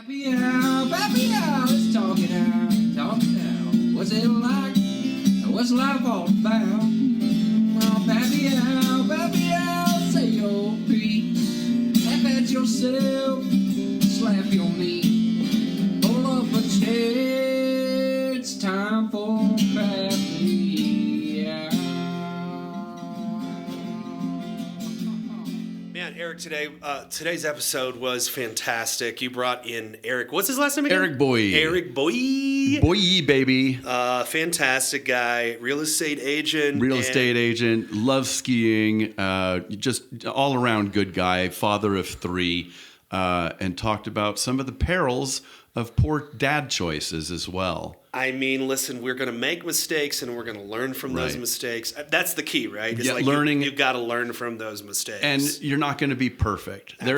Pappy Hour, let's talk it out, What's it like? What's life all about? Oh, Pappy Hour, say your piece. Laugh at yourself, slap your knee. Pull up a chair, it's time for Pappy Hour. Man, Eric, today's episode was fantastic. You brought in Eric. What's his last name again? Eric Boye. Eric Boye. Boye, baby. Fantastic guy. Real estate agent. Loves skiing. Just all around good guy. Father of three. And talked about some of the perils of poor dad choices as well. I mean, listen, we're going to make mistakes and we're going to learn from those mistakes. That's the key, right? It's learning. You've got to learn from those mistakes. And you're not going to be perfect. Absolutely. There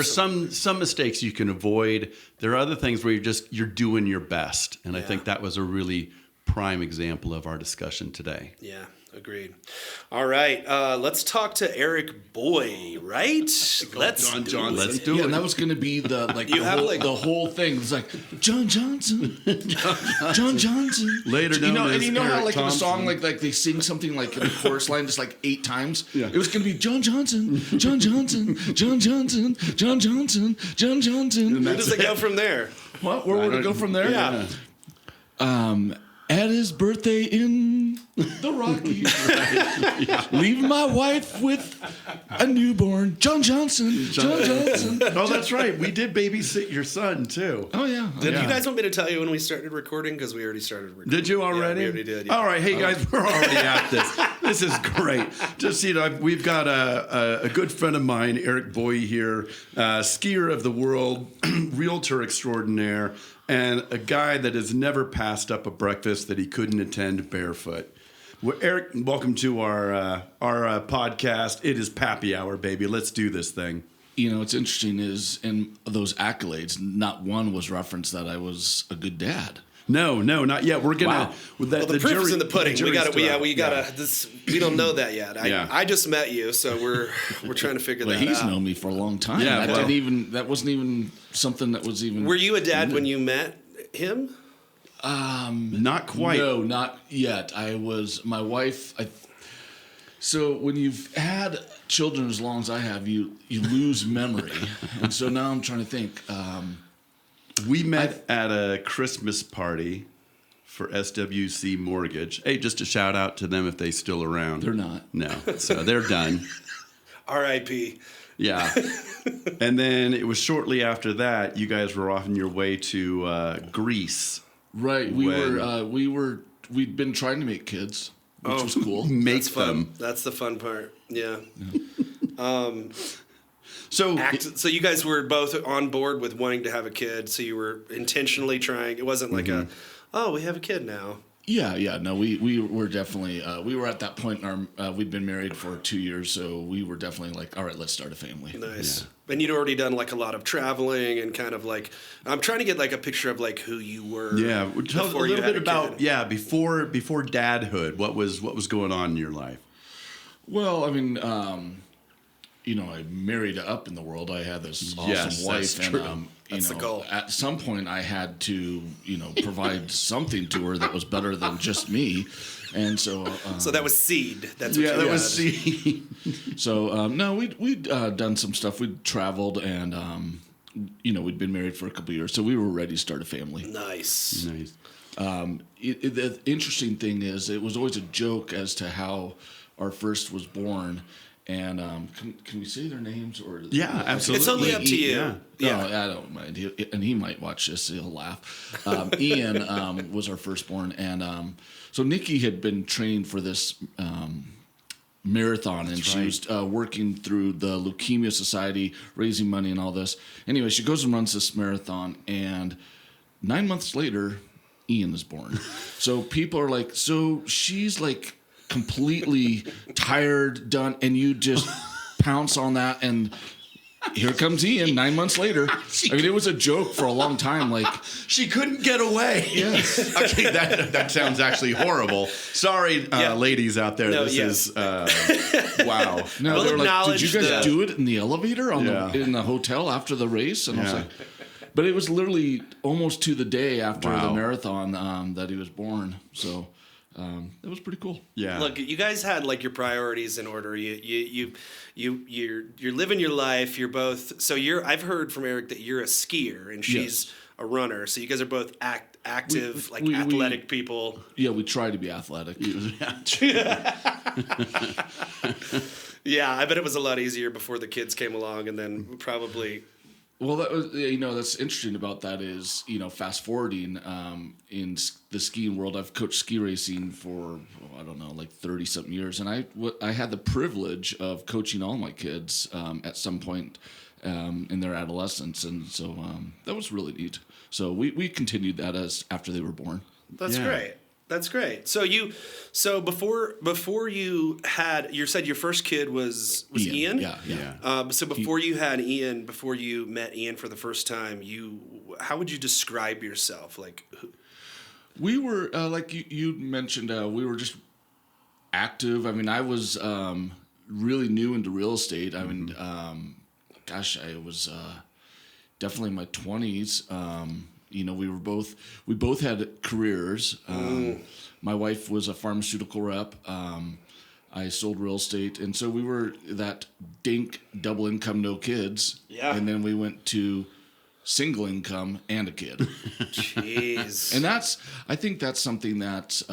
are some mistakes you can avoid. There are other things where you're doing your best. And I think that was a really prime example of our discussion today. Yeah. Agreed. All right, let's talk to Eric Boye, right? Let's do it. And that was going to be the the whole thing. It's like John Johnson, John Johnson. Later, you know, as and you know Eric how like Thompson. in a song like they sing something like in the chorus line just like 8 times. Yeah. It was going to be John Johnson, John Johnson, John Johnson, John Johnson, John Johnson. Where does it go from there? What? Where would it go from there? Yeah. At his birthday in the Rockies, leaving my wife with a newborn, John Johnson. John Johnson. Oh, that's right. We did babysit your son too. Oh yeah. Did you guys want me to tell you when we started recording? Because we already started recording. Did you already? Yeah, we already did. Yeah. All right, hey guys, we're already at this. This is great. Just we've got a good friend of mine, Eric Boye here, skier of the world, realtor extraordinaire. And a guy that has never passed up a breakfast that he couldn't attend barefoot. Well, Eric, welcome to our podcast. It is Pappy Hour, baby. Let's do this thing. You know, what's interesting is in those accolades, not one was referenced that I was a good dad. No, not yet. We're gonna. Wow. The proof is in the pudding. We got to. We don't know that yet. I just met you, so we're trying to figure that out. He's known me for a long time. Yeah, that wasn't even something that was even. Were you a dad when you met him? Not quite. No, not yet. I was my wife. So when you've had children as long as I have, you lose memory, and so now I'm trying to think. We met at a Christmas party for SWC Mortgage. Hey, just a shout out to them if they're still around. They're not. No, so they're done. R.I.P. Yeah. And then it was shortly after that you guys were off on your way to Greece. Right. We'd been trying to make kids, which was cool. Make That's them. fun. That's the fun part. Yeah. So you guys were both on board with wanting to have a kid, so you were intentionally trying. It wasn't like we have a kid now. Yeah. No, we were definitely we were at that point in our we'd been married for 2 years, so we were definitely like, all right, let's start a family. Nice. Yeah. And you'd already done like a lot of traveling and kind of like I'm trying to get like a picture of like who you were. Yeah, tell a little bit about before dadhood. What was going on in your life? Well, I mean. I married up in the world. I had this awesome wife, and that's the goal. At some point, I had to, provide something to her that was better than just me, and so. So that was seed. That's what that was seed. So no, we'd done some stuff. We'd traveled, and we'd been married for a couple of years, so we were ready to start a family. Nice. The interesting thing is, it was always a joke as to how our first was born. And can we say their names or? Yeah, absolutely. It's only up to you. Yeah, I don't mind. He might watch this. He'll laugh. Ian was our firstborn, and so Nikki had been trained for this marathon, and she was working through the Leukemia Society, raising money and all this. Anyway, she goes and runs this marathon, and 9 months later, Ian is born. So people are like, so she's like. Completely tired, done, and you just pounce on that, and here comes Ian 9 months later. It was a joke for a long time. Like she couldn't get away. Yes. Okay, that sounds actually horrible. Sorry, ladies out there. Is wow. No, they were like, did you guys do it in the elevator in the hotel after the race? And I was like. But it was literally almost to the day after Wow. the marathon that he was born. So it was pretty cool. Yeah. Look, you guys had like your priorities in order. You're living your life. You're both. So I've heard from Eric that you're a skier and she's Yes. a runner. So you guys are both active, We- athletic people. Yeah, we try to be athletic. Yeah, I bet it was a lot easier before the kids came along, and then probably. Well, that was, that's interesting about that is, fast forwarding in the skiing world. I've coached ski racing for, I don't know, like 30 something years. And I had the privilege of coaching all my kids at some point in their adolescence. And so that was really neat. So we continued that after they were born. That's Yeah. great. That's great. So before you said your first kid was Ian? Yeah. So before you had Ian, before you met Ian for the first time, how would you describe yourself? Like, We were, like you mentioned, we were just active. I mean, I was really new into real estate. I mean, I was definitely in my 20s. We both had careers. My wife was a pharmaceutical rep. I sold real estate. And so we were that dink, double income, no kids. Yeah. And then we went to single income and a kid. jeez. And I think that's something that's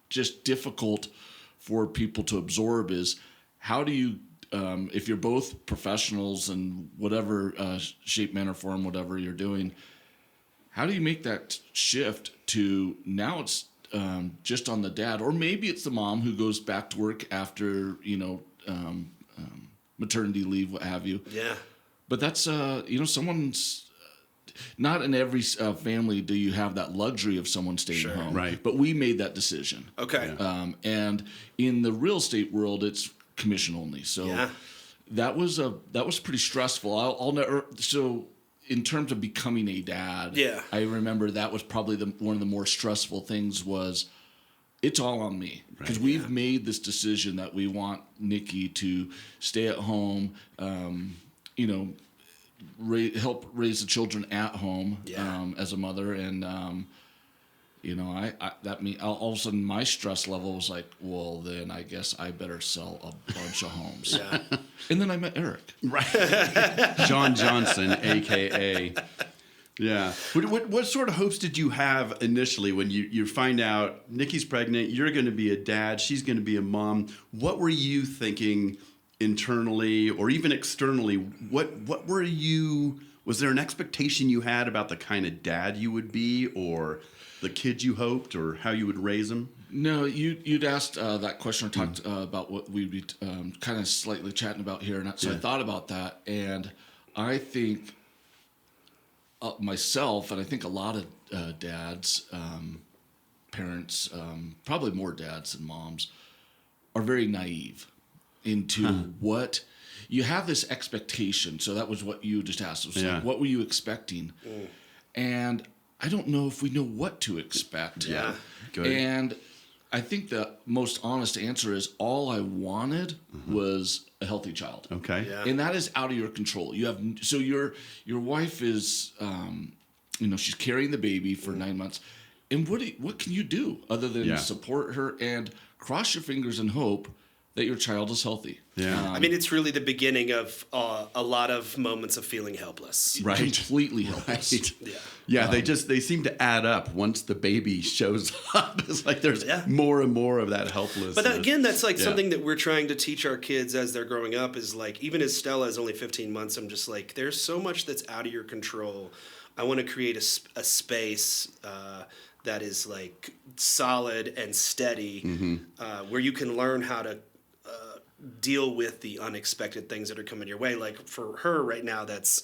just difficult for people to absorb is how do you, if you're both professionals in whatever shape, manner, form, whatever you're doing, how do you make that shift to now it's just on the dad, or maybe it's the mom who goes back to work after, maternity leave, what have you. Yeah. But that's, someone's not in every family do you have that luxury of someone staying Sure. home. Right. But we made that decision. Okay. And in the real estate world, it's commission only. So Yeah. that was pretty stressful. I'll never, so in terms of becoming a dad, Yeah. I remember that was probably one of the more stressful things was it's all on me because we've made this decision that we want Nikki to stay at home, help raise the children at home as a mother. And, that mean all of a sudden my stress level was like, well, then I guess I better sell a bunch of homes. Yeah. And then I met Eric. Right. John Johnson, a.k.a. Yeah. What sort of hopes did you have initially when you find out Nikki's pregnant, you're going to be a dad, she's going to be a mom? What were you thinking internally or even externally? What were you, was there an expectation you had about the kind of dad you would be or the kids you hoped or how you would raise them? No, you'd asked that question or talked about what we'd be kind of slightly chatting about here. And so I thought about that. And I think myself, and I think a lot of dads, parents, probably more dads than moms, are very naive into what you have this expectation. So that was what you just asked. It was like, what were you expecting? And I don't know if we know what to expect. Yeah. Good. And I think the most honest answer is all I wanted was a healthy child. Okay. Yeah. And that is out of your control. You have so your wife is she's carrying the baby for 9 months. And what can you do other than support her and cross your fingers and hope that your child is healthy? Yeah. I mean, it's really the beginning of a lot of moments of feeling helpless. Right. Completely helpless. Right. Yeah. Yeah, they seem to add up once the baby shows up. It's like there's more and more of that helplessness. But again, that's like something that we're trying to teach our kids as they're growing up is like, even as Stella is only 15 months, I'm just like, there's so much that's out of your control. I want to create a space that is like solid and steady where you can learn how to deal with the unexpected things that are coming your way. Like for her right now, that's,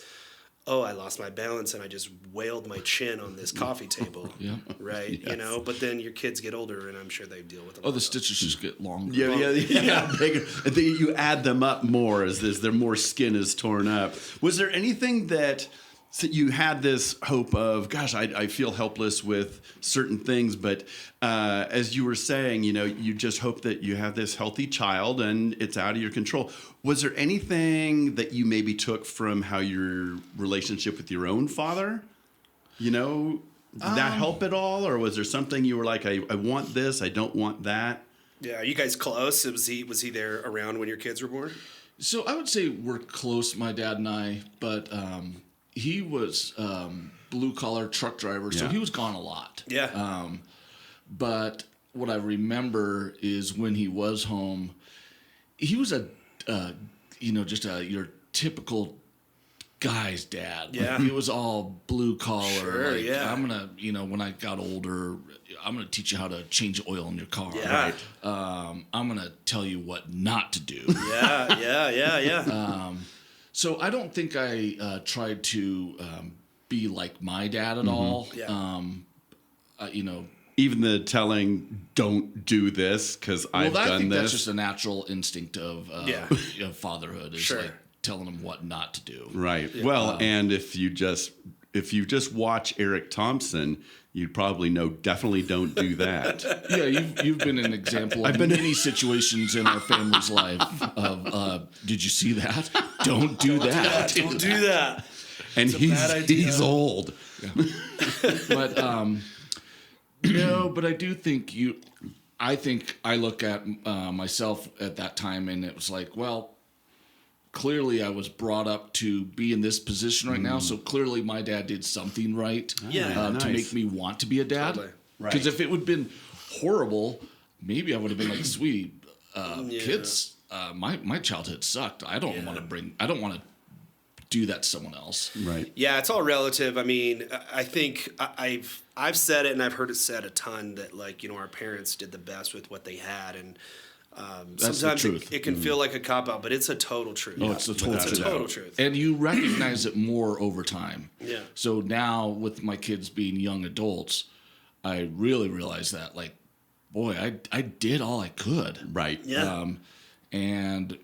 I lost my balance and I just wailed my chin on this coffee table. Yeah. Right. Yes. But then your kids get older and I'm sure they deal with it. Oh, the stitches just get longer. Yeah. Bigger. You add them up more as their more skin is torn up. Was there anything that So you had this hope of, gosh, I feel helpless with certain things, but as you were saying, you just hope that you have this healthy child and it's out of your control. Was there anything that you maybe took from how your relationship with your own father, did that help at all? Or was there something you were like, I want this, I don't want that? Yeah, are you guys close? Was he there around when your kids were born? So I would say we're close, my dad and I, but he was blue collar truck driver, so Yeah. he was gone a lot. Yeah. But what I remember is when he was home, he was just your typical guy's dad. Yeah. He was all blue collar. Sure, yeah. I'm gonna, when I got older, I'm gonna teach you how to change oil in your car. Yeah. I'm gonna tell you what not to do. Yeah. So I don't think I tried to be like my dad at all. Yeah. Even the telling, don't do this because I've I done think this. that's just a natural instinct of fatherhood. Is Sure. like telling them what not to do. Right. Well, and if you just watch Eric Thompson, you'd probably know definitely don't do that. Yeah, you've been an example of many situations in our family's life of did you see that? Don't do that. Don't do that. And he's old. But no, but I do think I think I look at myself at that time and it was like, well, clearly I was brought up to be in this position right now, so clearly my dad did something right to make me want to be a dad. Totally. Because if it would have been horrible, maybe I would have been like, sweetie, kids, my childhood sucked. I don't want to do that to someone else. Right. Yeah, it's all relative. I mean, I think I've said it and I've heard it said a ton that our parents did the best with what they had, and That's sometimes the truth. it can feel like a cop out, but it's a total truth. Oh, it's a total truth. And you recognize it more over time. Yeah. So now with my kids being young adults, I really realize that, like, boy, I did all I could. Right. Yeah. And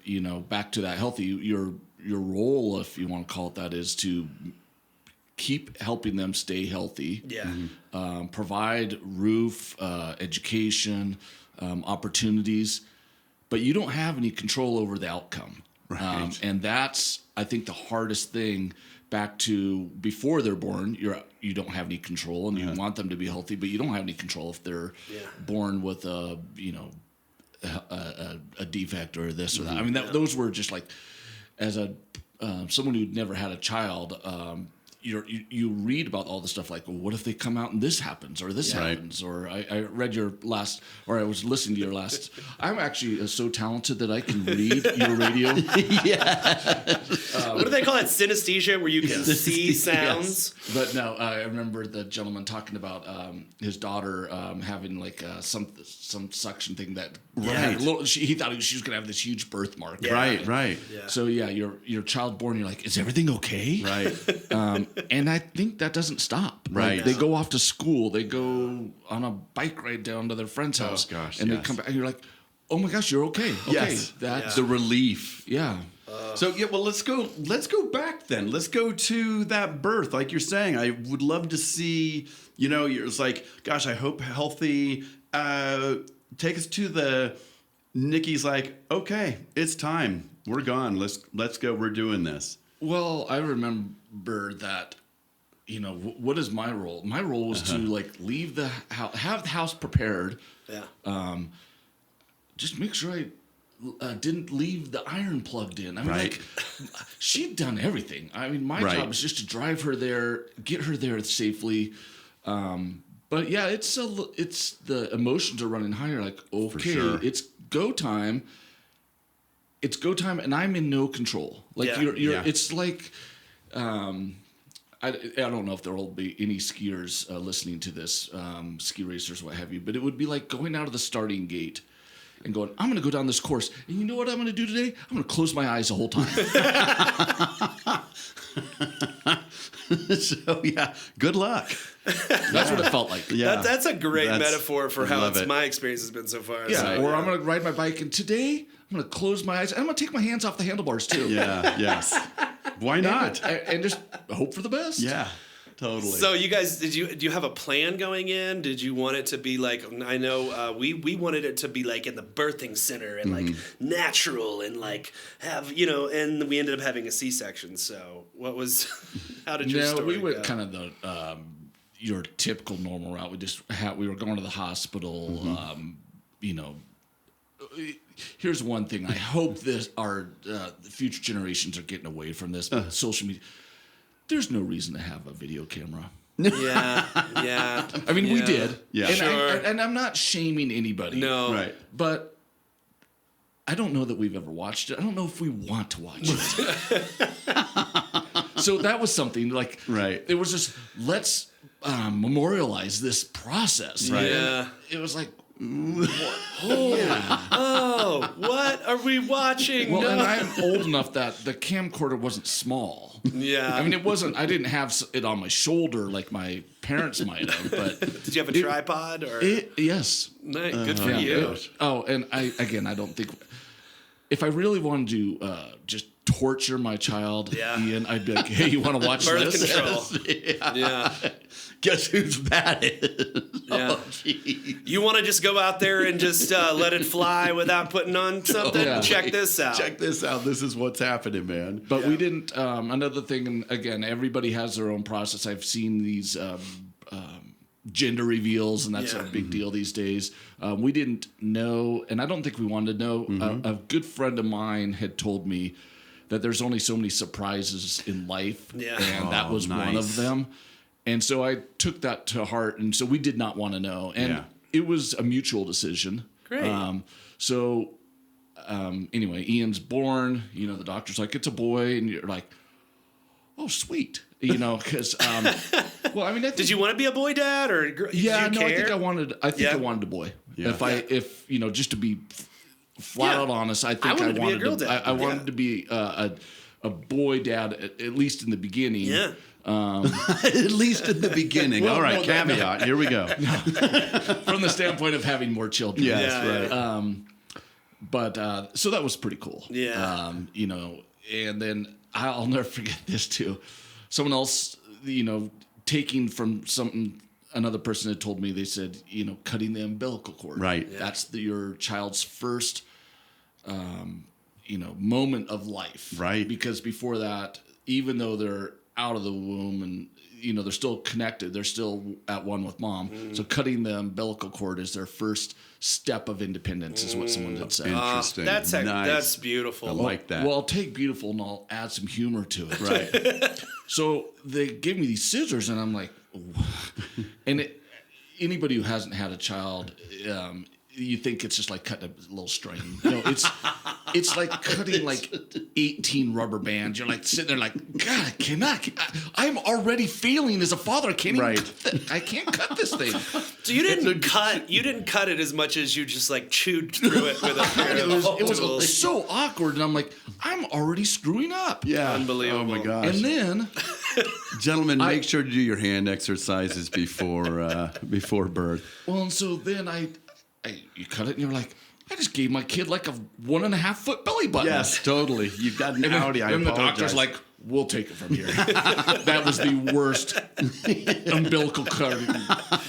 back to that healthy, your role, if you want to call it that, is to keep helping them stay healthy. Yeah. Provide roof, education, opportunities, but you don't have any control over the outcome. Right. And that's, I think, the hardest thing. Back to before they're born, you don't have any control, and you want them to be healthy, but you don't have any control if they're born with a defect or this or that. I mean, those were just like, as someone who'd never had a child, you read about all the stuff like, well, what if they come out and this happens or this happens? Or I read I was listening to your last. I'm actually so talented that I can read your radio. What do they call that? Synesthesia, where you can see sounds. Yes. But no, I remember the gentleman talking about his daughter having like some suction thing that he thought she was going to have this huge birthmark. Yeah. Right. Yeah. So your child born, you're like, is everything okay? Right. And I think that doesn't stop. Right. Like, they go off to school. They go on a bike ride down to their friend's house. Gosh, and they come back, and you're like, oh my gosh, you're okay. Okay, Yes. that's The relief. yeah. So well, let's go back then. Let's go to that birth. Like you're saying, I would love to see, it's like, gosh, I hope healthy. Take us to the Nikki's like, okay, it's time. We're gone. Let's go. We're doing this. Well, I remember that. What is my role? My role was to like leave the house, have the house prepared. Yeah. Just make sure I didn't leave the iron plugged in. I mean, Right. like, she'd done everything. I mean, my job was just to drive her there, get her there safely. But yeah, it's the emotions are running higher. Like, okay, sure. it's go time. It's go time, and I'm in no control. Like you're it's like, I don't know if there will be any skiers listening to this, ski racers, what have you, but it would be like going out of the starting gate and going, I'm going to go down this course. And you know what I'm going to do today? I'm going to close my eyes the whole time. So yeah, good luck. That's what it felt like. Yeah. That's a great metaphor for how love it. my experience has been so far. Yeah, So, or I'm going to ride my bike, and today I'm going to close my eyes. And I'm going to take my hands off the handlebars too. Yeah. Yes. Why not? And just hope for the best. Yeah. Totally. So you guys, do you have a plan going in? Did you want it to be like, I know we wanted it to be like in the birthing center and like natural and like have, and we ended up having a C-section. So how did your story we went go? kind of the, your typical normal route. We were going to the hospital, here's one thing. I hope our future generations are getting away from this, but social media. There's no reason to have a video camera. Yeah. I mean, we did. Yeah. And Sure. and I'm not shaming anybody. No. Right. But I don't know that we've ever watched it. I don't know if we want to watch it. So that was something like, Right. It was just, let's memorialize this process. Right. Yeah. It was like, Oh, what are we watching? well, No. and I'm old enough that the camcorder wasn't small. Yeah. I mean, I didn't have it on my shoulder like my parents might have, but Did you have a tripod or? yes. Nice. Good for you. And I don't think if I really wanted to just torture my child, Yeah. Ian, I'd be like, hey, you want to watch Birth this? control. Yeah. Guess whose that is? Yeah. Oh, geez. You want to just go out there and just let it fly without putting on something? Yeah. Check this out. Check this out. This is what's happening, man. But we didn't. Another thing, and again, everybody has their own process. I've seen these gender reveals, and that's a big deal these days. We didn't know, and I don't think we wanted to know. A good friend of mine had told me that there's only so many surprises in life, Yeah. and that was one nice. of them. And so I took that to heart, and so we did not want to know, and it was a mutual decision. Great. Anyway, Ian's born. The doctor's like, it's a boy, and you're like, oh, sweet. Because well, I mean, Did you want to be a boy dad or did yeah, you no, care? I think I wanted. Yeah. I wanted a boy. Yeah. If just to be flat Yeah. out honest, I think I I wanted to be a girl to, dad. I wanted Yeah. to be a boy dad at least in the beginning. Yeah. At least in the beginning. Well, All right, no, caveat. Here we go. From the standpoint of having more children. Yes, Yeah, right. But so that was pretty cool. Yeah. And then I'll never forget this too. Someone else, taking from something another person had told me. They said, cutting the umbilical cord. Right. Yeah. That's your child's first, moment of life. Right. Because before that, even though they're out of the womb and they're still connected, they're still at one with mom. So cutting the umbilical cord is their first step of independence, is what someone had said. Interesting. That's Nice. that's beautiful. I like that. Well, I'll take beautiful and I'll add some humor to it. Right. So they gave me these scissors, and I'm like, and anybody who hasn't had a child, you think it's just like cutting a little string. It's like cutting like 18 rubber bands. You're like sitting there like, God, I'm already feeling as a father. I can't even I can't cut this thing. So you didn't cut it as much as you just like chewed through it with a pair It was tools. so awkward, and I'm like, I'm already screwing up. Yeah. Unbelievable. Oh my gosh. And then Gentlemen, make sure to do your hand exercises before birth. well, and so then you cut it, and you're like, I just gave my kid like a 1.5 foot belly button. Yes, totally. You've got an And Audi. I then the apologize. doctor's like, we'll take it from here. That was the worst umbilical cut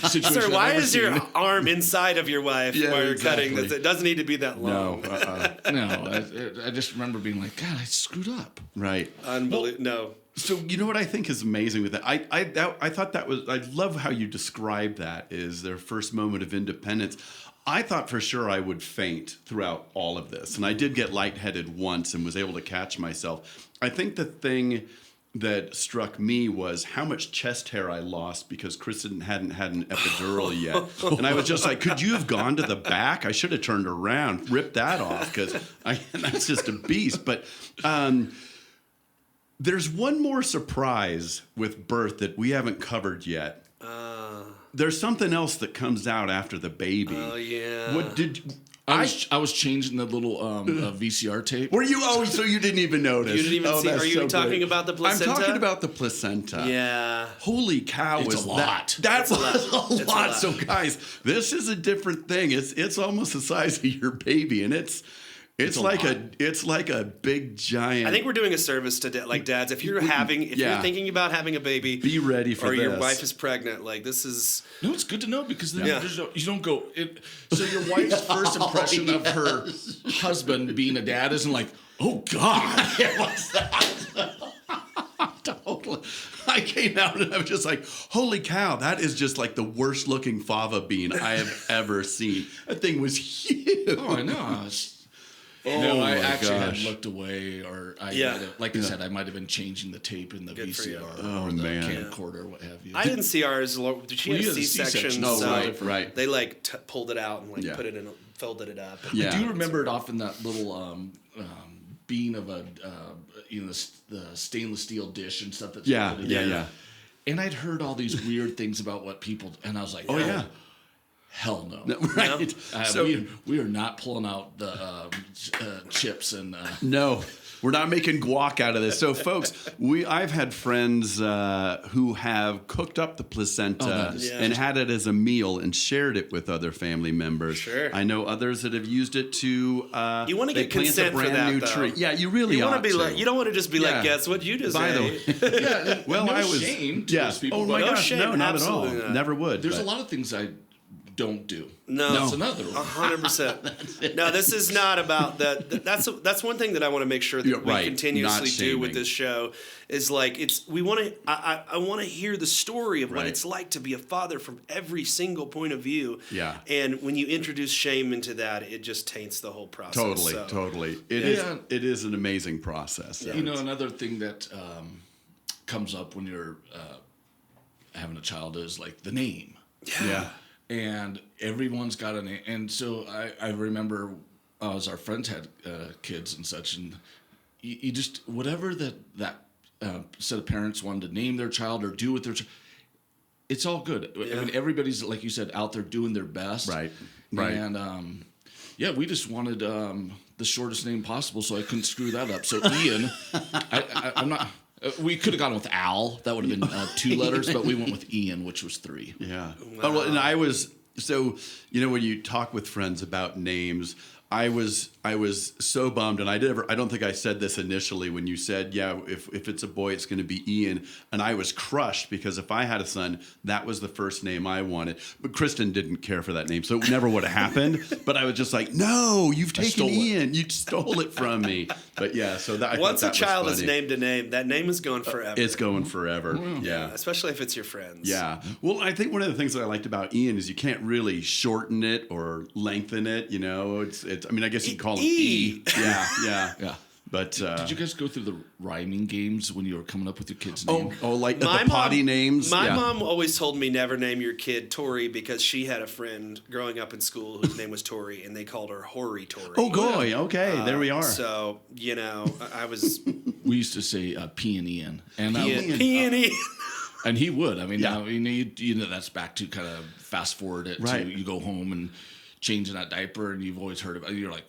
situation. Sir, I've why ever is your seen. arm inside of your wife Yeah, while you're exactly. cutting? It doesn't need to be that long. No. No, I just remember being like, God, I screwed up. Right. Unbelievable. No. So you know what I think is amazing with that? I thought that was, I love how you described that, is their first moment of independence. I thought for sure I would faint throughout all of this, and I did get lightheaded once and was able to catch myself. I think the thing that struck me was how much chest hair I lost because Kristen hadn't had an epidural yet. And I was just like, could you have gone to the back? I should have turned around, ripped that off, because that's just a beast. But there's one more surprise with birth that we haven't covered yet. There's something else that comes out after the baby. Oh yeah. What did I was changing the little VCR tape. Were you? Oh, so you didn't even notice. You didn't even see. That's Are you so talking great. about the placenta? I'm talking about the placenta. Yeah. Holy cow! It's was a lot. That It's a was lot. a It's a lot. lot. So guys, this is a different thing. It's almost the size of your baby, and It's like a big giant. I think we're doing a service to dads. If you're thinking about having a baby, be ready for or this. your wife is pregnant, like this is. No, it's good to know because then you don't go. So your wife's first impression of her husband being a dad isn't like, oh God, What's that? Totally. I came out and I was just like, holy cow, that is just like the worst looking fava bean I have ever seen. That thing was huge. Oh, I know. I actually had looked away, or I said, I might have been changing the tape in the VCR or the camcorder, what have you. I didn't see ours. Did she have a C-section? No, so right. They pulled it out and put it in, folded it up. I do remember it off in that little bean of a the stainless steel dish and stuff. Yeah. And I'd heard all these weird things about what people, and I was like, oh yeah. Hell no. Right. So we are not pulling out the chips and. No, we're not making guac out of this. So, folks, I've had friends who have cooked up the placenta and had it as a meal and shared it with other family members. Sure. I know others that have used it to. You want to get consent a brand for that, new though. tree. Yeah, you really want ought to be like. You don't want to just be like, guess what you just By the way, well, no I was shame to those people. Oh my no gosh, shame, no, not at all. absolutely not. Never would. There's a lot of things I don't do. No, that's another one. 100%. No, this is not about that. That's one thing that I want to make sure that we continuously do with this show is like we want to. I want to hear the story of what it's like to be a father from every single point of view. Yeah. And when you introduce shame into that, it just taints the whole process. Totally. It is an amazing process. You know, another thing that comes up when you're having a child is like the name. Yeah. And everyone's got a name. And so I remember as our friends had kids and such, and you just, whatever that set of parents wanted to name their child or do with their child, it's all good. I mean, everybody's, like you said, out there doing their best. Right. And, we just wanted the shortest name possible, so I couldn't screw that up. So Ian, I'm not... we could have gone with Al. That would have been 2 letters, but we went with Ian, which was 3. Yeah. Wow. Oh, well, and I was when you talk with friends about names, I was so bummed, and I don't think I said this initially when you said, if it's a boy, it's going to be Ian, and I was crushed because if I had a son, that was the first name I wanted. But Kristen didn't care for that name, so it never would have happened. But I was just like, no, you've taken Ian, you stole it from me. But so that once a child is named a name, that name is going forever. It's going forever. Yeah, especially if it's your friends. Yeah. Well, I think one of the things that I liked about Ian is you can't really shorten it or lengthen it. You know, it's. I mean, I guess you'd call him E. Yeah. But did you guys go through the rhyming games when you were coming up with your kids' name? Like the potty names? My mom always told me never name your kid Tori because she had a friend growing up in school whose name was Tori, and they called her Hoary Tori. Oh, goy. Okay, there we are. So, I was... We used to say P and Ian. And P and Ian. And he would. I mean, that's back to kind of fast forward it to you go home and changing that diaper, and you've always heard about it. You're like,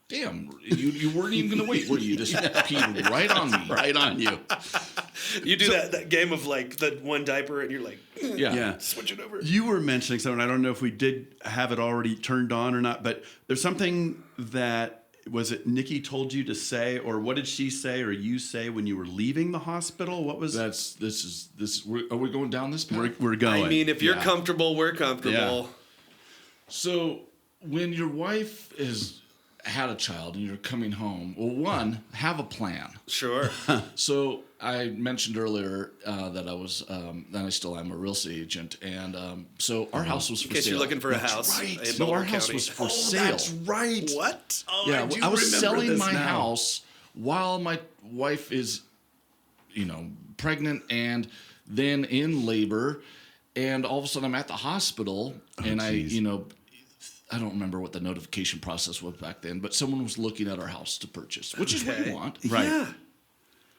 damn, you weren't even going to wait, were you? You just peed right on me. Right on you. You do that game of like the one diaper and you're like, switch it over. You were mentioning something. I don't know if we did have it already turned on or not, but there's something that, was it Nikki told you to say, or what did she say or you say when you were leaving the hospital? What was this is are we going down this path? We're going. I mean, if you're comfortable, we're comfortable. Yeah. So when your wife has had a child and you're coming home, well, one, have a plan. Sure. So I mentioned earlier that I was, and I still am, a real estate agent, and so our house was for sale. In case you're looking for a house. Right. No, our house was for sale. That's right. What? Oh, yeah, I was selling my now. house while my wife is, pregnant and then in labor, and all of a sudden I'm at the hospital, and geez. I don't remember what the notification process was back then, but someone was looking at our house to purchase, which is what you want. Right. Yeah.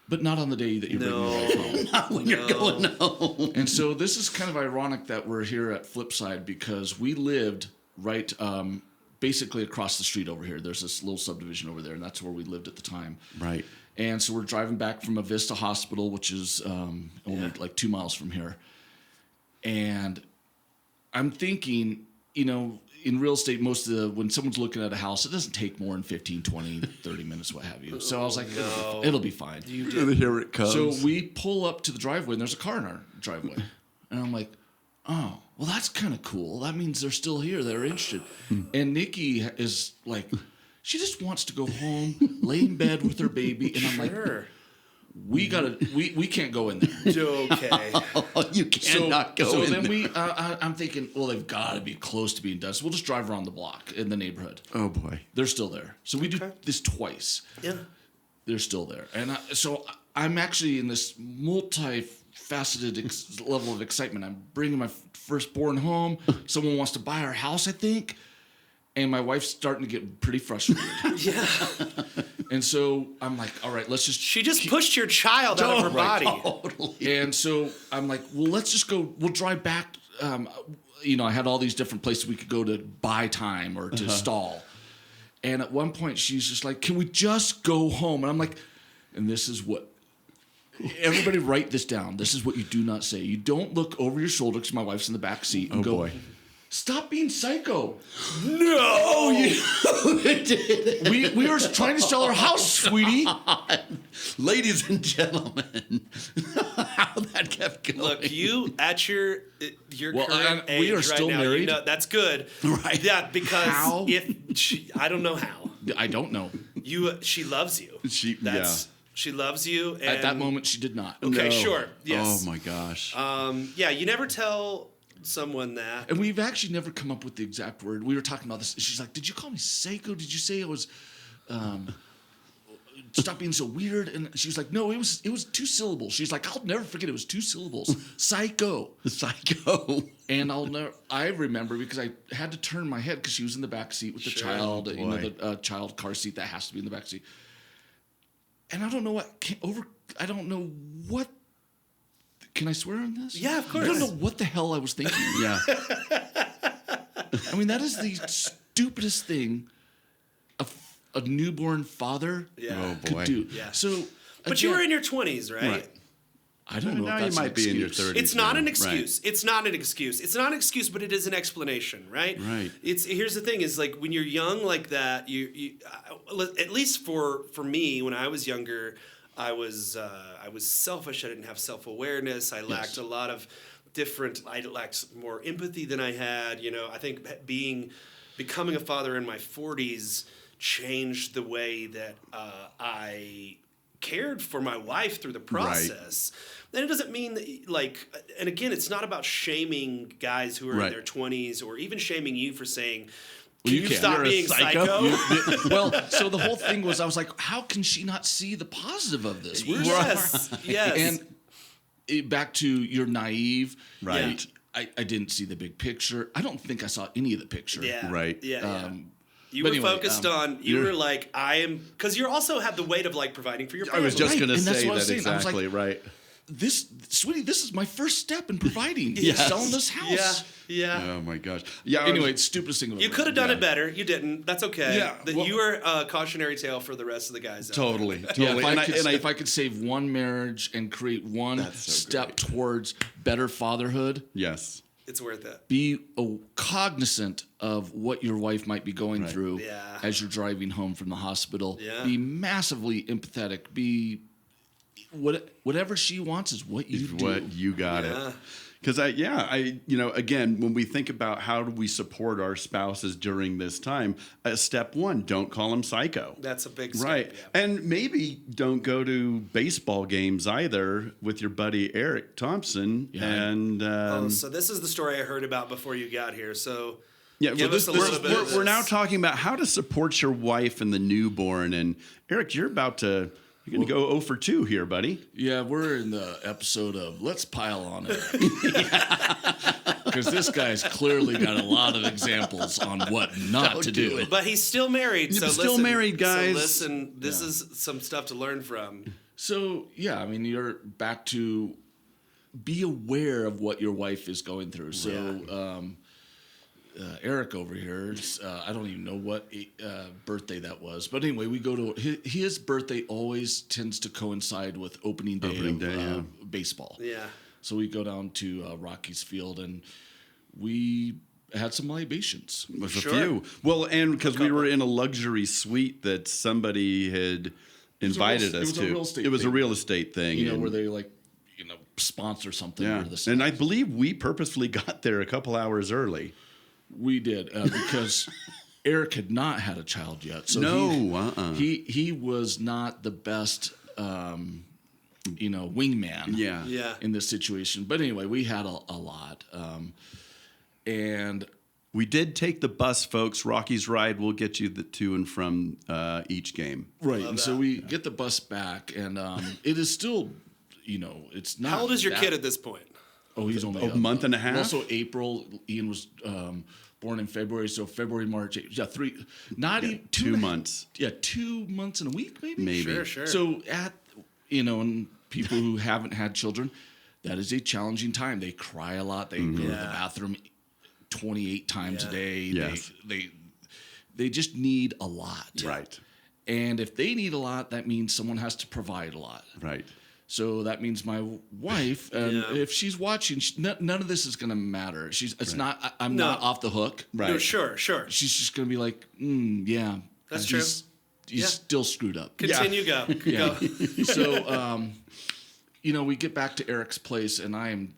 But not on the day that you're bringing your wife home. Not when you're going home. And so this is kind of ironic that we're here at Flipside because we lived right basically across the street over here. There's this little subdivision over there, and that's where we lived at the time. Right. And so we're driving back from a Vista Hospital, which is only like 2 miles from here. And I'm thinking, in real estate, when someone's looking at a house, it doesn't take more than 15, 20, 30 minutes, what have you. So I was like, it'll be fine. Here it comes. So we pull up to the driveway, and there's a car in our driveway. And I'm like, oh, well, that's kind of cool. That means they're still here. They're interested. And Nikki is like, she just wants to go home, lay in bed with her baby. And I'm like, we can't go in there. Okay. You cannot go in then there. I'm thinking, well, they've got to be close to being done. So we'll just drive around the block in the neighborhood. Oh, boy. They're still there. So we do this twice. Yeah. They're still there. And so I'm actually in this multifaceted level of excitement. I'm bringing my firstborn home. Someone wants to buy our house, I think. And my wife's starting to get pretty frustrated. Yeah. And so I'm like, all right, let's just... She just pushed your child out of her body. Totally. And so I'm like, well, let's just go. We'll drive back. I had all these different places we could go to buy time or to stall. And at one point, she's just like, can we just go home? And I'm like, and this is what... Everybody write this down. This is what you do not say. You don't look over your shoulder because my wife's in the back seat and go... Boy. Stop being psycho. No, you did. We were trying to sell our house, sweetie. Ladies and gentlemen, how that kept going. Look, you at your current age we are right still now, married. you know, that's good. Right. Yeah, because How? I don't know how. I don't know. She loves you. She loves you. And, At that moment, she did not. Okay, No. sure. Yes. Oh my gosh. Yeah, you never tell someone that. And we've actually never come up with the exact word. We were talking about this. She's like, did you call me psycho? Did you say it was stop being so weird? And she was like, no, it was 2 syllables. She's like, I'll never forget it was 2 syllables. Psycho. Psycho. And I remember because I had to turn my head because she was in the back seat with the child, the child car seat that has to be in the back seat. And I don't know I don't know what. Can I swear on this? Yeah, of course. I don't know what the hell I was thinking. Yeah. I mean, that is the stupidest thing a newborn father Oh could boy. do. Yeah. So, But you were in your 20s, right? Right. I don't know. Now if you that's might an be in your excuse. 30s. It's not an now. excuse. Right. It's not an excuse. It's not an excuse, but it is an explanation, right? Right. Here's the thing: is like when you're young like that, you at least for me when I was younger, I was selfish. I didn't have self-awareness. I lacked a lot of I lacked more empathy than I had. I think becoming a father in my 40s changed the way that I cared for my wife through the process. Right. And it doesn't mean that, and again, it's not about shaming guys who are in their 20s or even shaming you for saying, Can you stop You're a being psycho? Well, so the whole thing was, I was like, how can she not see the positive of this? Yes. And back to you're naive. Right. I didn't see the big picture. I don't think I saw any of the picture. Yeah. Right. Yeah. You but were anyway, focused on, you were like, I am, because you also had the weight of like providing for your family. I was just Right, going to and that's say what I that was saying. I was exactly, like, right. Sweetie, this is my first step in providing. Yes. Selling this house. Yeah. Oh my gosh. Yeah. Anyway, it's stupidest thing. You could have done it better. You didn't. That's okay. Yeah, well- You were a cautionary tale for the rest of the guys. out there. Totally. Yeah, Totally. if I could save one marriage and create one That's so step great. towards better fatherhood, Yes. It's worth it. be cognizant of what your wife might be going through Yeah. as you're driving home from the hospital. Yeah. Be massively empathetic. Be whatever she wants is what you do. What you got Yeah. it. Because again, when we think about how do we support our spouses during this time, step one, don't call them psycho. That's a big step. Right. Yeah. And maybe don't go to baseball games either with your buddy Eric Thompson. Yeah. And So this is the story I heard about before you got here. So yeah, give well, us a little bit of we're now this. talking about how to support your wife and the newborn. And Eric, you're going to go 0 for 2 here, buddy. Yeah, we're in the episode of Let's Pile on It. Because this guy's clearly got a lot of examples on what not to do. But he's still married. So still listen, married, guys. So listen, this is some stuff to learn from. So, yeah, I mean, you're back to be aware of what your wife is going through. So, Eric over here, I don't even know what birthday that was. But anyway, we go to his birthday always tends to coincide with opening day of baseball. Yeah. So we go down to Rockies Field, and we had some libations. With Sure. a few. Well, and because we were in a luxury suite that somebody had invited us to. It was a real estate It was a thing. real estate thing. You know, and- where they like, sponsor something. yeah. Or this And I believe we purposefully got there a couple hours early. we did because Eric had not had a child yet. So No, he was not the best, wingman. Yeah. Yeah. In this situation. But anyway, we had a lot. And We did take the bus, folks. Rocky's Ride will get you the to and from each game. right. And so we get the bus back, and it is still, it's not. How old is your that- kid at this point? Oh, he's only A month and a half? Also, April. Ian was born in February, so February, March. Yeah, 3. Not even 2 months. Yeah, 2 months and a week, maybe. Maybe. Sure. So and people who haven't had children, that is a challenging time. They cry a lot. They go to the bathroom 28 times a day. Yes. They just need a lot. Right. And if they need a lot, that means someone has to provide a lot. Right. So that means my wife, and Yeah. if she's watching, none of this is going to matter. I'm not off the hook. Right. No, sure. She's just going to be like, yeah. That's he's, true. He's Yeah. still screwed up. Continue, go. Yeah. Go. So, we get back to Eric's place, and I'm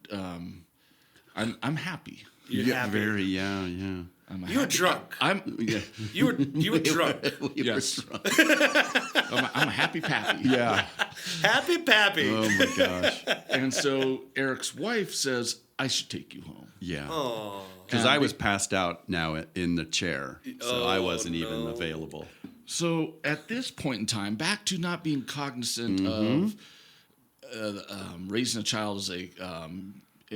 happy. You're happy. Very, yeah. You were drunk. Yeah. You were drunk. Yes. I'm a happy pappy. Yeah. Happy Pappy. Oh my gosh. And so Eric's wife says, I should take you home. Yeah. Oh. Because I was passed out now in the chair, so I Oh, wasn't even no. available. So at this point in time, back to not being cognizant of raising a child as a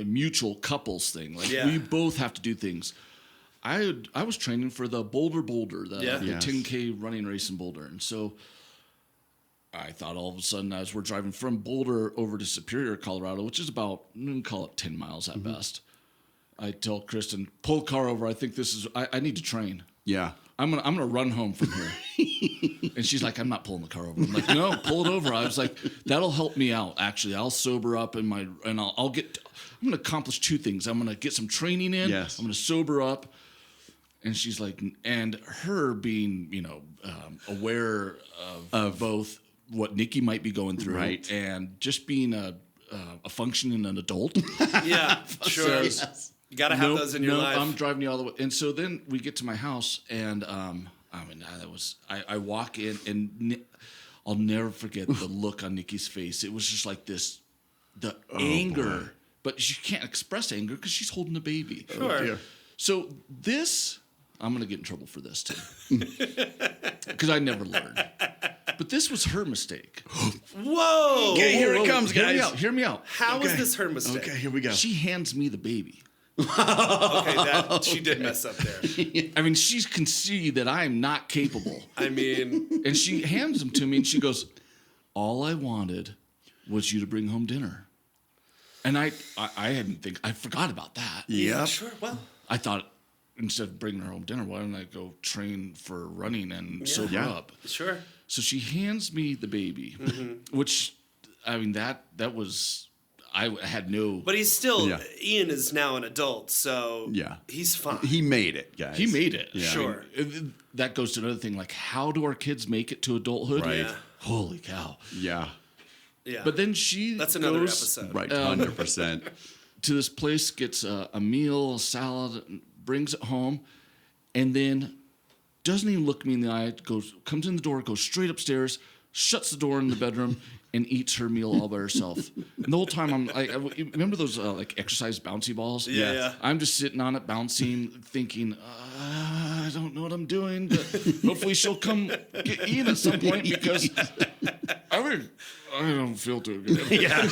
mutual couples thing. Like Yeah. we both have to do things. I was training for the Boulder, the Yes. 10K running race in Boulder, and so I thought all of a sudden, as we're driving from Boulder over to Superior, Colorado, which is about, call it 10 miles at best, I tell Kristen, pull the car over. I think I need to train. Yeah. I'm gonna run home from here. And she's like, I'm not pulling the car over. I'm like, no, pull it over. I was like, that'll help me out. Actually, I'll sober up and I'm gonna accomplish 2 things. I'm gonna get some training in. Yes. I'm gonna sober up. And she's like, and her being, aware of both what Nikki might be going through, Right. and just being a functioning an adult. Yeah, sure. Yes. You got to have those in your life. I'm driving you all the way. And so then we get to my house, and I walk in, and I'll never forget the look on Nikki's face. It was just like this, the anger, but she can't express anger because she's holding a baby. Sure. dear. So I'm going to get in trouble for this too, because I never learned. But this was her mistake. Whoa. Okay, here it comes, guys. Hear me out. How is this her mistake? Okay, here we go. She hands me the baby. Okay, she did mess up there. I mean, she can see that I'm not capable. I mean, And she hands them to me, and she goes, all I wanted was you to bring home dinner. And I forgot about that. Yep. sure. Well, I thought, instead of bringing her home dinner, why don't I go train for running and sober Yeah. up? sure. So she hands me the baby, which, I mean, that was, I had no. But he's still, Yeah. Ian is now an adult, so Yeah. he's fine. He made it, guys. He made it. Yeah. Sure. That goes to another thing. Like, how do our kids make it to adulthood? Right. Yeah. Holy cow. Yeah. Yeah. But then she That's another goes episode. Right. 100%. to this place, gets a meal, a salad, brings it home, and then doesn't even look me in the eye. Comes in the door, goes straight upstairs, shuts the door in the bedroom, and eats her meal all by herself. And the whole time I'm like, remember those like exercise bouncy balls? Yeah, yeah. I'm just sitting on it, bouncing, thinking, I don't know what I'm doing, but hopefully she'll come get Ian at some point, because I don't feel too good. Yeah.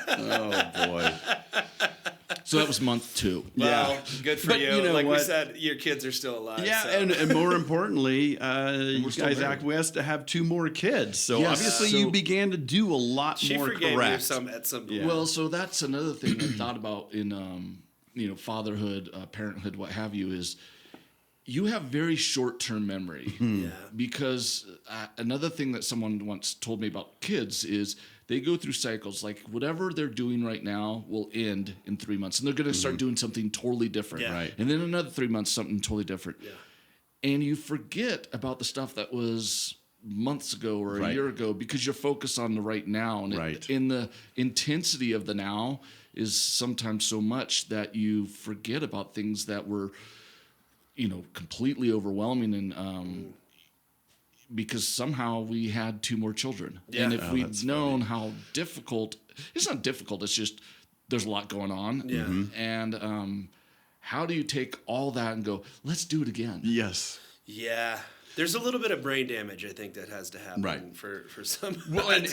Oh boy. So that was month 2. Well, Yeah. good for But you. you know Like we what? said, your kids are still alive. Yeah, so. and more importantly, you still guys married. acquiesced to have 2 more kids. So Yes. obviously So- you began to do a lot she more forgave correct. you some at some point. Yeah. Well, so that's another thing I thought about in fatherhood, parenthood, what have you, is you have very short-term memory. Yeah. Because another thing that someone once told me about kids is they go through cycles. Like whatever they're doing right now will end in 3 months, and they're going to start doing something totally different. Yeah. Right. And then another 3 months, something totally different. Yeah. And you forget about the stuff that was months ago or a Right. year ago because you're focused on the right now. And Right. in the intensity of the now is sometimes so much that you forget about things that were, completely overwhelming. And because somehow we had 2 more children. Yeah. And if Oh, we'd that's known how difficult, it's not difficult, it's just there's a lot going on. Yeah. And how do you take all that and go, let's do it again? Yes. Yeah. There's a little bit of brain damage, I think, that has to happen Right. for some. Well, and it's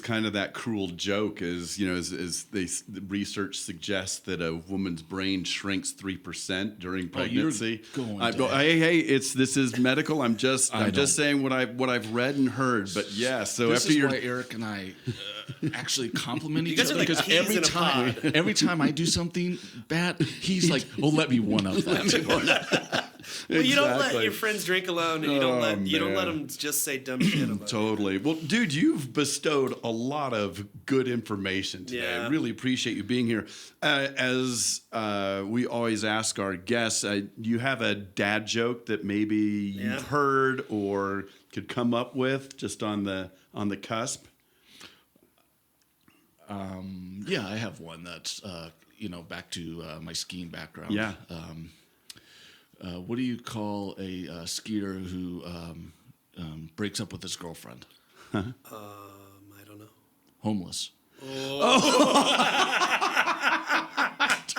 kind of that cruel joke is, the research suggests that a woman's brain shrinks 3% during pregnancy. This is medical. I'm just saying what I've read and heard. But yeah, so This after is you're why Eric and I actually compliment You each guys other are like because peas in a every time I do something bad, he's like, "Oh, let me one up that." Well, you don't let Exactly. your friends drink alone, and you don't let them just say dumb shit about it. Totally. Well, dude, you've bestowed a lot of good information today. Yeah. I really appreciate you being here. As we always ask our guests, you have a dad joke that maybe you've heard or could come up with just on the cusp? Yeah, I have one that's back to my skiing background. Yeah. What do you call a skier who breaks up with his girlfriend? I don't know. Homeless.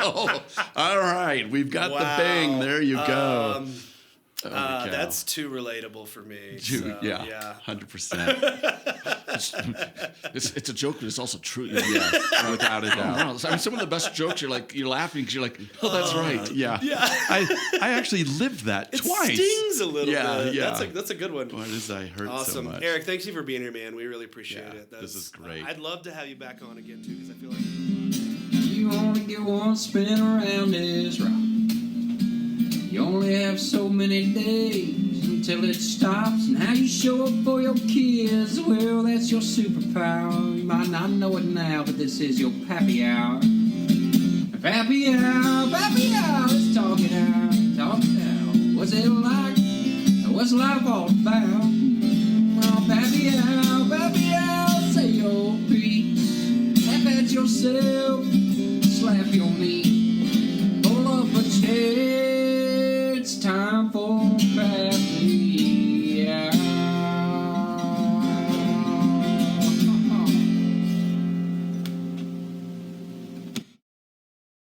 Oh, all right. We've got the bang. There you go. Holy cow. That's too relatable for me. Dude, so, yeah, 100%. It's a joke, but it's also true. Yeah, without a doubt. I mean, some of the best jokes, you're laughing because you're like, oh, that's right. Yeah. I actually lived that It twice. stings a little bit. Yeah. That's a good one. Why does I hurt so Awesome. much? Eric, thanks you for being here, man. We really appreciate Yeah, it. this is great. I'd love to have you back on again, too, because I feel like... You only get one spin around this rock. You only have so many days until it stops. And how you show up for your kids, well, that's your superpower. You might not know it now, but this is your Pappy Hour. Pappy Hour, let's talk it out. What's it like? What's life all about? Oh, Pappy Hour, say your piece. Laugh at yourself, slap your knee.